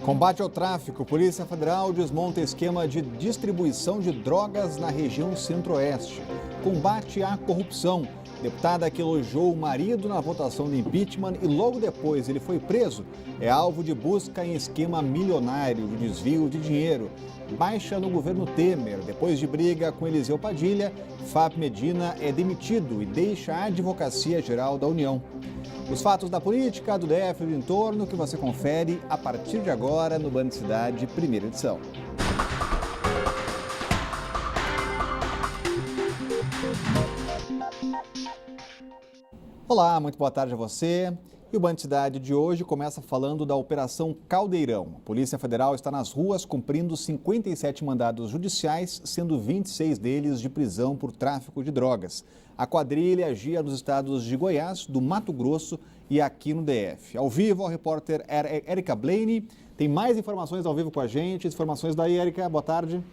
Combate ao tráfico. Polícia Federal desmonta esquema de distribuição de drogas na região centro-oeste. Combate à corrupção. Deputada que elogiou o marido na votação de impeachment e logo depois ele foi preso, é alvo de busca em esquema milionário de desvio de dinheiro. Baixa no governo Temer. Depois de briga com Eliseu Padilha, Fábio Medina é demitido e deixa a Advocacia Geral da União. Os fatos da política, do DF e do entorno que você confere a partir de agora no Band Cidade, primeira edição. Olá, muito boa tarde a você. E o Band Cidade de hoje começa falando da Operação Caldeirão. A Polícia Federal está nas ruas cumprindo 57 mandados judiciais, sendo 26 deles de prisão por tráfico de drogas. A quadrilha agia nos estados de Goiás, do Mato Grosso e aqui no DF. Ao vivo, a repórter Érica Blaney tem mais informações ao vivo com a gente. Informações daí, Érica, boa tarde.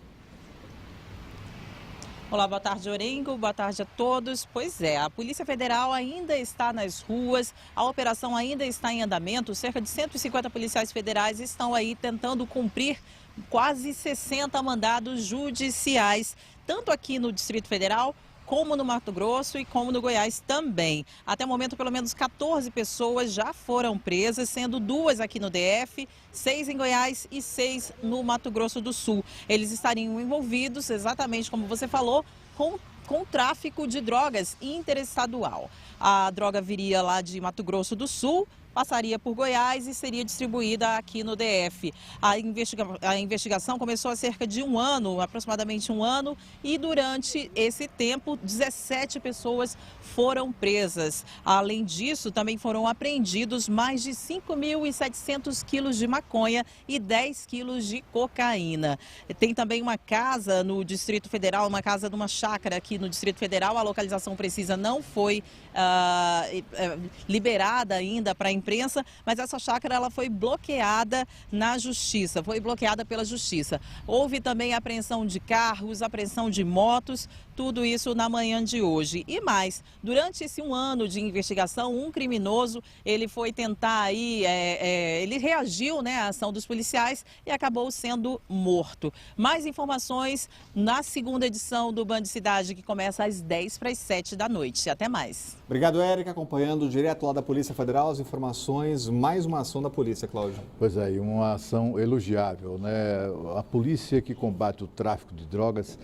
Olá, boa tarde, Orengo. Boa tarde a todos. Pois é, a Polícia Federal ainda está nas ruas, a operação ainda está em andamento. Cerca de 150 policiais federais estão aí tentando cumprir quase 60 mandados judiciais, tanto aqui no Distrito Federal, como no Mato Grosso e como no Goiás também. Até o momento, pelo menos 14 pessoas já foram presas, sendo 2 aqui no DF, 6 em Goiás e 6 no Mato Grosso do Sul. Eles estariam envolvidos, exatamente como você falou, com tráfico de drogas interestadual. A droga viria lá de Mato Grosso do Sul, passaria por Goiás e seria distribuída aqui no DF. A investigação começou há cerca de um ano, aproximadamente um ano, e durante esse tempo, 17 pessoas foram presas. Além disso, também foram apreendidos mais de 5.700 quilos de maconha e 10 quilos de cocaína. Tem também uma casa no Distrito Federal, uma casa numa chácara aqui no Distrito Federal. A localização precisa não foi liberada ainda para a imprensa, mas essa chácara ela foi bloqueada na Justiça, foi bloqueada pela Justiça. Houve também apreensão de carros, apreensão de motos, tudo isso na manhã de hoje. E mais, durante esse um ano de investigação, um criminoso, ele foi tentar aí, ele reagiu, né, à ação dos policiais e acabou sendo morto. Mais informações na segunda edição do Band Cidade, que começa às 10:50 da noite. Até mais. Obrigado, Érica, acompanhando direto lá da Polícia Federal as informações, mais uma ação da polícia, Cláudio. Pois é, uma ação elogiável, né? A polícia que combate o tráfico de drogas,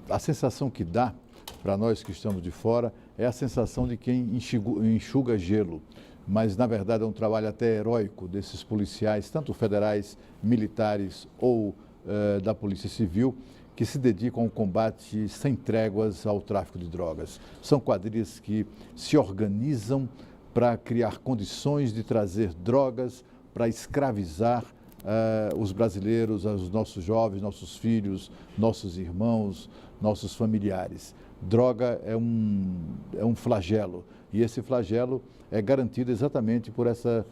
a sensação que dá para nós que estamos de fora é a sensação de quem enxuga gelo. Mas, na verdade, é um trabalho até heróico desses policiais, tanto federais, militares ou da Polícia Civil, que se dedicam ao combate sem tréguas ao tráfico de drogas. São quadrilhas que se organizam para criar condições de trazer drogas para escravizar os brasileiros, os nossos jovens, nossos filhos, nossos irmãos, nossos familiares. Droga é um flagelo e esse flagelo é garantido exatamente por essa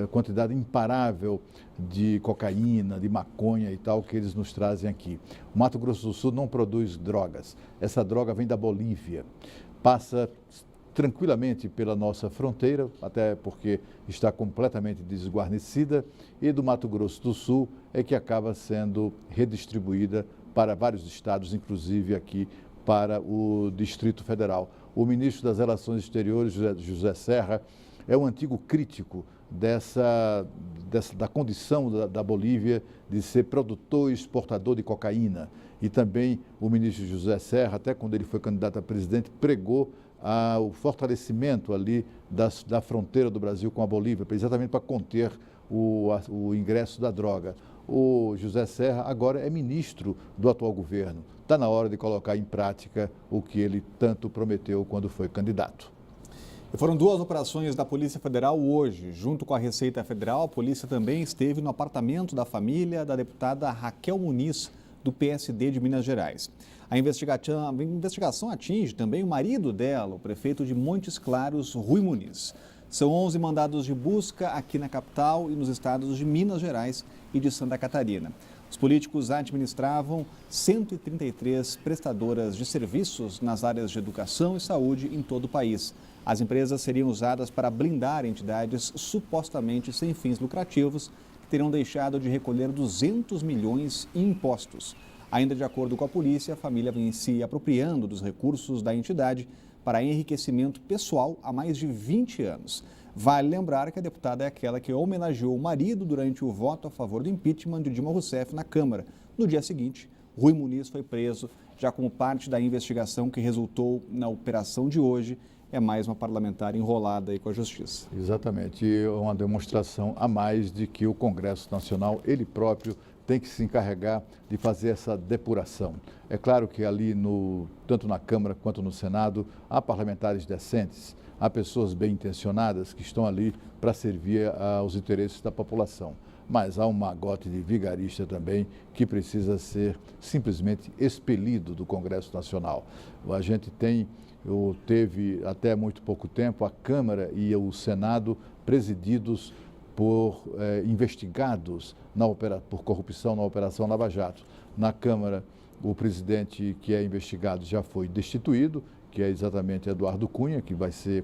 quantidade imparável de cocaína, de maconha e tal que eles nos trazem aqui. O Mato Grosso do Sul não produz drogas. Essa droga vem da Bolívia, passa tranquilamente pela nossa fronteira, até porque está completamente desguarnecida, e do Mato Grosso do Sul é que acaba sendo redistribuída para vários estados, inclusive aqui para o Distrito Federal. O ministro das Relações Exteriores, José Serra, é um antigo crítico da condição da Bolívia de ser produtor e exportador de cocaína. E também o ministro José Serra, até quando ele foi candidato a presidente, pregou o fortalecimento ali da fronteira do Brasil com a Bolívia, exatamente para conter o ingresso da droga. O José Serra agora é ministro do atual governo. Está na hora de colocar em prática o que ele tanto prometeu quando foi candidato. E foram 2 operações da Polícia Federal hoje. Junto com a Receita Federal, a polícia também esteve no apartamento da família da deputada Raquel Muniz, do PSD de Minas Gerais. A investigação atinge também o marido dela, o prefeito de Montes Claros, Rui Muniz. São 11 mandados de busca aqui na capital e nos estados de Minas Gerais e de Santa Catarina. Os políticos administravam 133 prestadoras de serviços nas áreas de educação e saúde em todo o país. As empresas seriam usadas para blindar entidades supostamente sem fins lucrativos que teriam deixado de recolher 200 milhões em impostos. Ainda de acordo com a polícia, a família vem se apropriando dos recursos da entidade para enriquecimento pessoal há mais de 20 anos. Vale lembrar que a deputada é aquela que homenageou o marido durante o voto a favor do impeachment de Dilma Rousseff na Câmara. No dia seguinte, Rui Muniz foi preso, já como parte da investigação que resultou na operação de hoje. É mais uma parlamentar enrolada aí com a Justiça. Exatamente, e uma demonstração a mais de que o Congresso Nacional, ele próprio, tem que se encarregar de fazer essa depuração. É claro que ali, tanto na Câmara quanto no Senado, há parlamentares decentes, há pessoas bem intencionadas que estão ali para servir aos interesses da população. Mas há um magote de vigarista também que precisa ser simplesmente expelido do Congresso Nacional. A gente teve até muito pouco tempo a Câmara e o Senado presididos por investigados por corrupção na Operação Lava Jato. Na Câmara, o presidente que é investigado já foi destituído, que é exatamente Eduardo Cunha,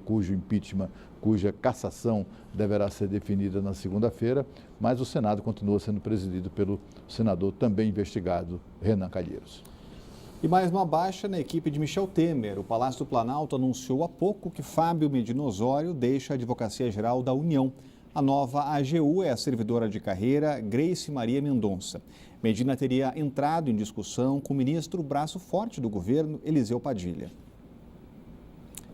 cujo impeachment, cuja cassação deverá ser definida na segunda-feira, mas o Senado continua sendo presidido pelo senador também investigado, Renan Calheiros. E mais uma baixa na equipe de Michel Temer. O Palácio do Planalto anunciou há pouco que Fábio Medina Osório deixa a Advocacia Geral da União. A nova AGU é a servidora de carreira Grace Maria Mendonça. Medina teria entrado em discussão com o ministro braço forte do governo, Eliseu Padilha.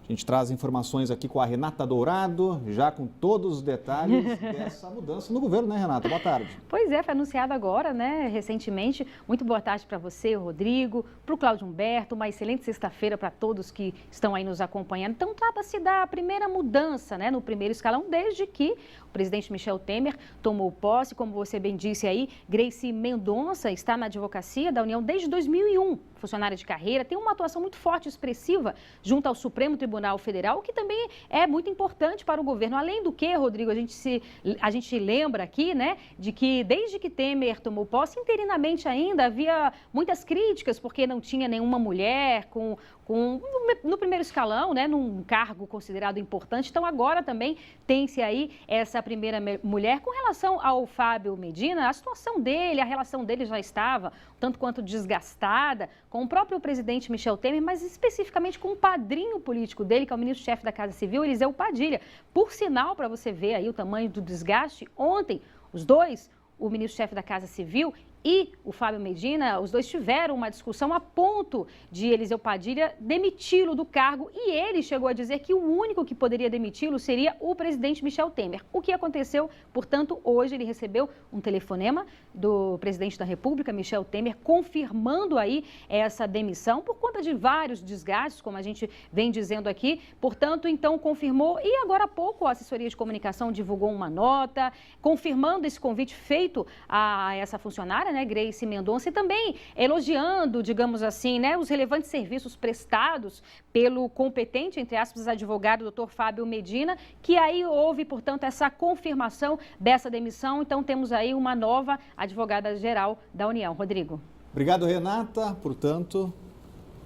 A gente traz informações aqui com a Renata Dourado, já com todos os detalhes dessa mudança no governo, né, Renata? Boa tarde. Pois é, foi anunciado agora, né, recentemente. Muito boa tarde para você, Rodrigo, para o Cláudio Humberto, uma excelente sexta-feira para todos que estão aí nos acompanhando. Então, trata-se da primeira mudança, né, no primeiro escalão, desde que o presidente Michel Temer tomou posse. Como você bem disse aí, Grace Mendonça está na advocacia da União desde 2001, funcionária de carreira, tem uma atuação muito forte e expressiva junto ao Supremo Tribunal Federal, o que também é muito importante para o governo. Além do que, Rodrigo, a gente lembra aqui, né, de que desde que Temer tomou posse, interinamente ainda havia muitas críticas, porque não tinha nenhuma mulher no primeiro escalão, né, num cargo considerado importante. Então, agora também tem-se aí essa primeira mulher. Com relação ao Fábio Medina, a situação dele, a relação dele já estava tanto quanto desgastada com o próprio presidente Michel Temer, mas especificamente com o padrinho político dele, que é o ministro-chefe da Casa Civil, Eliseu Padilha. Por sinal, para você ver aí o tamanho do desgaste, ontem, os dois, o ministro-chefe da Casa Civil e o Fábio Medina, os dois tiveram uma discussão a ponto de Eliseu Padilha demiti-lo do cargo, e ele chegou a dizer que o único que poderia demiti-lo seria o presidente Michel Temer. O que aconteceu? Portanto, hoje ele recebeu um telefonema do presidente da República, Michel Temer, confirmando aí essa demissão por conta de vários desgastes, como a gente vem dizendo aqui. Portanto, então confirmou, e agora há pouco a assessoria de comunicação divulgou uma nota confirmando esse convite feito a essa funcionária, né, Grace Mendonça, e também elogiando, digamos assim, né, os relevantes serviços prestados pelo competente, entre aspas, advogado, doutor Fábio Medina, que aí houve, portanto, essa confirmação dessa demissão. Então, temos aí uma nova advogada-geral da União. Rodrigo. Obrigado, Renata. Portanto,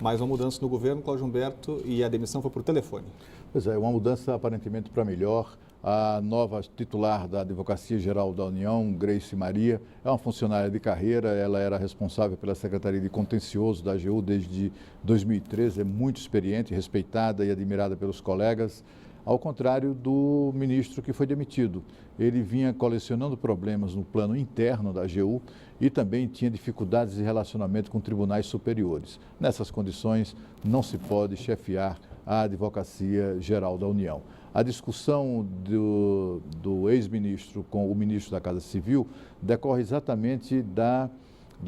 mais uma mudança no governo, Cláudio Humberto, e a demissão foi por telefone. Pois é, uma mudança aparentemente para melhor. A nova titular da Advocacia Geral da União, Grace Maria, é uma funcionária de carreira. Ela era responsável pela Secretaria de Contencioso da AGU desde 2013, é muito experiente, respeitada e admirada pelos colegas, ao contrário do ministro que foi demitido. Ele vinha colecionando problemas no plano interno da AGU e também tinha dificuldades de relacionamento com tribunais superiores. Nessas condições, não se pode chefiar a Advocacia Geral da União. A discussão do ex-ministro com o ministro da Casa Civil decorre exatamente da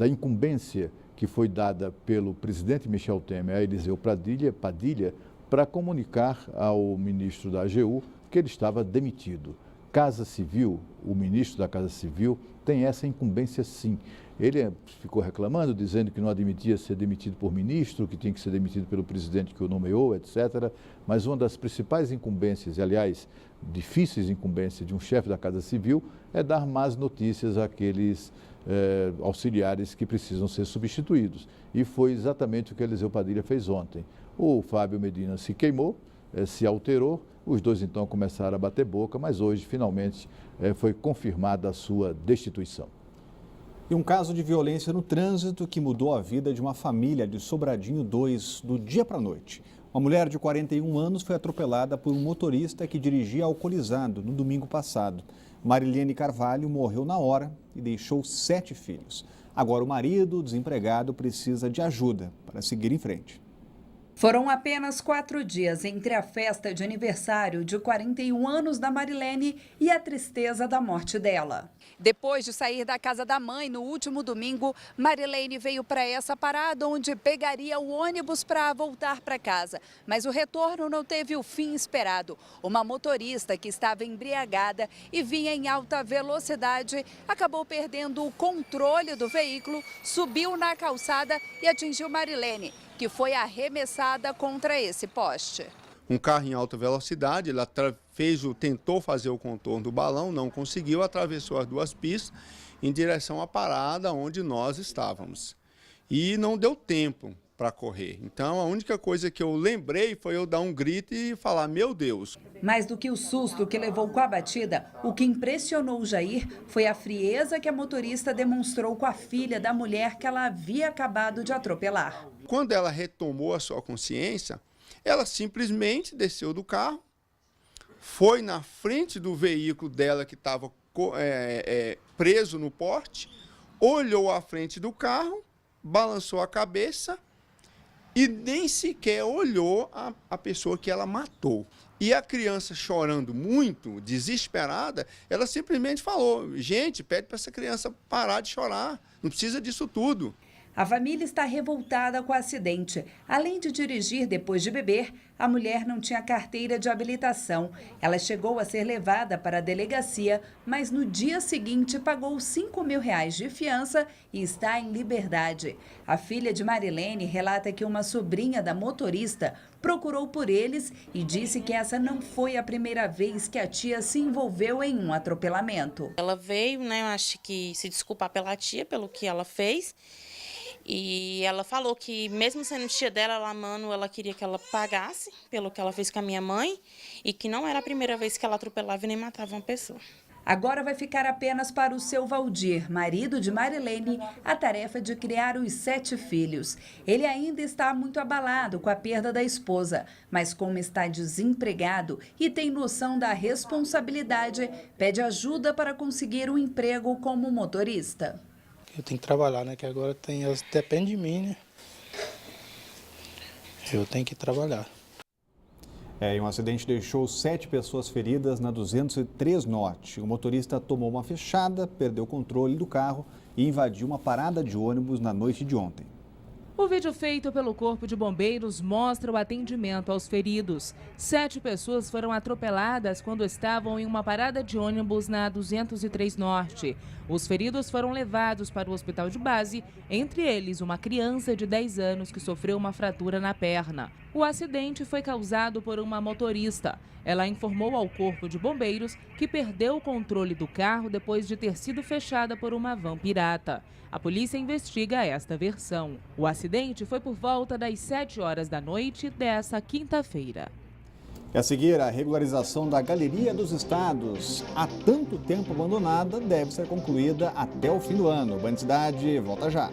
incumbência que foi dada pelo presidente Michel Temer a Eliseu Padilha para comunicar ao ministro da AGU que ele estava demitido. Casa Civil, o ministro da Casa Civil, tem essa incumbência sim. Ele ficou reclamando, dizendo que não admitia ser demitido por ministro, que tinha que ser demitido pelo presidente que o nomeou, etc. Mas uma das principais incumbências, e aliás, difíceis incumbências de um chefe da Casa Civil, é dar más notícias àqueles auxiliares que precisam ser substituídos. E foi exatamente o que Eliseu Padilha fez ontem. O Fábio Medina se queimou, se alterou. Os dois então começaram a bater boca, mas hoje finalmente foi confirmada a sua destituição. E um caso de violência no trânsito que mudou a vida de uma família de Sobradinho 2 do dia para a noite. Uma mulher de 41 anos foi atropelada por um motorista que dirigia alcoolizado no domingo passado. Marilene Carvalho morreu na hora e deixou 7 filhos. Agora o marido, desempregado, precisa de ajuda para seguir em frente. Foram apenas 4 dias entre a festa de aniversário de 41 anos da Marilene e a tristeza da morte dela. Depois de sair da casa da mãe no último domingo, Marilene veio para essa parada onde pegaria o ônibus para voltar para casa. Mas o retorno não teve o fim esperado. Uma motorista que estava embriagada e vinha em alta velocidade acabou perdendo o controle do veículo, subiu na calçada e atingiu Marilene, que foi arremessada contra esse poste. Um carro em alta velocidade, ela tentou fazer o contorno do balão, não conseguiu, atravessou as 2 pistas em direção à parada onde nós estávamos. E não deu tempo para correr. Então, a única coisa que eu lembrei foi eu dar um grito e falar, meu Deus. Mais do que o susto que levou com a batida, o que impressionou o Jair foi a frieza que a motorista demonstrou com a filha da mulher que ela havia acabado de atropelar. Quando ela retomou a sua consciência, ela simplesmente desceu do carro, foi na frente do veículo dela que estava preso no porte, olhou à frente do carro, balançou a cabeça e nem sequer olhou a pessoa que ela matou. E a criança chorando muito, desesperada, ela simplesmente falou, gente, pede para essa criança parar de chorar, não precisa disso tudo. A família está revoltada com o acidente. Além de dirigir depois de beber, a mulher não tinha carteira de habilitação. Ela chegou a ser levada para a delegacia, mas no dia seguinte pagou R$5.000 de fiança e está em liberdade. A filha de Marilene relata que uma sobrinha da motorista procurou por eles e disse que essa não foi a primeira vez que a tia se envolveu em um atropelamento. Ela veio, né, eu acho que se desculpar pela tia, pelo que ela fez. E ela falou que, mesmo sendo tia dela, ela queria que ela pagasse pelo que ela fez com a minha mãe e que não era a primeira vez que ela atropelava e nem matava uma pessoa. Agora vai ficar apenas para o seu Valdir, marido de Marilene, a tarefa de criar os 7 filhos. Ele ainda está muito abalado com a perda da esposa, mas como está desempregado e tem noção da responsabilidade, pede ajuda para conseguir um emprego como motorista. Eu tenho que trabalhar, né? Que agora depende de mim, né? Eu tenho que trabalhar. E um acidente deixou 7 pessoas feridas na 203 Norte. O motorista tomou uma fechada, perdeu o controle do carro e invadiu uma parada de ônibus na noite de ontem. O vídeo feito pelo Corpo de Bombeiros mostra o atendimento aos feridos. 7 pessoas foram atropeladas quando estavam em uma parada de ônibus na 203 Norte. Os feridos foram levados para o hospital de base, entre eles uma criança de 10 anos que sofreu uma fratura na perna. O acidente foi causado por uma motorista. Ela informou ao Corpo de Bombeiros que perdeu o controle do carro depois de ter sido fechada por uma van pirata. A polícia investiga esta versão. O acidente foi por volta das 7 horas da noite dessa quinta-feira. A seguir, a regularização da Galeria dos Estados, há tanto tempo abandonada, deve ser concluída até o fim do ano. Band Cidade, volta já.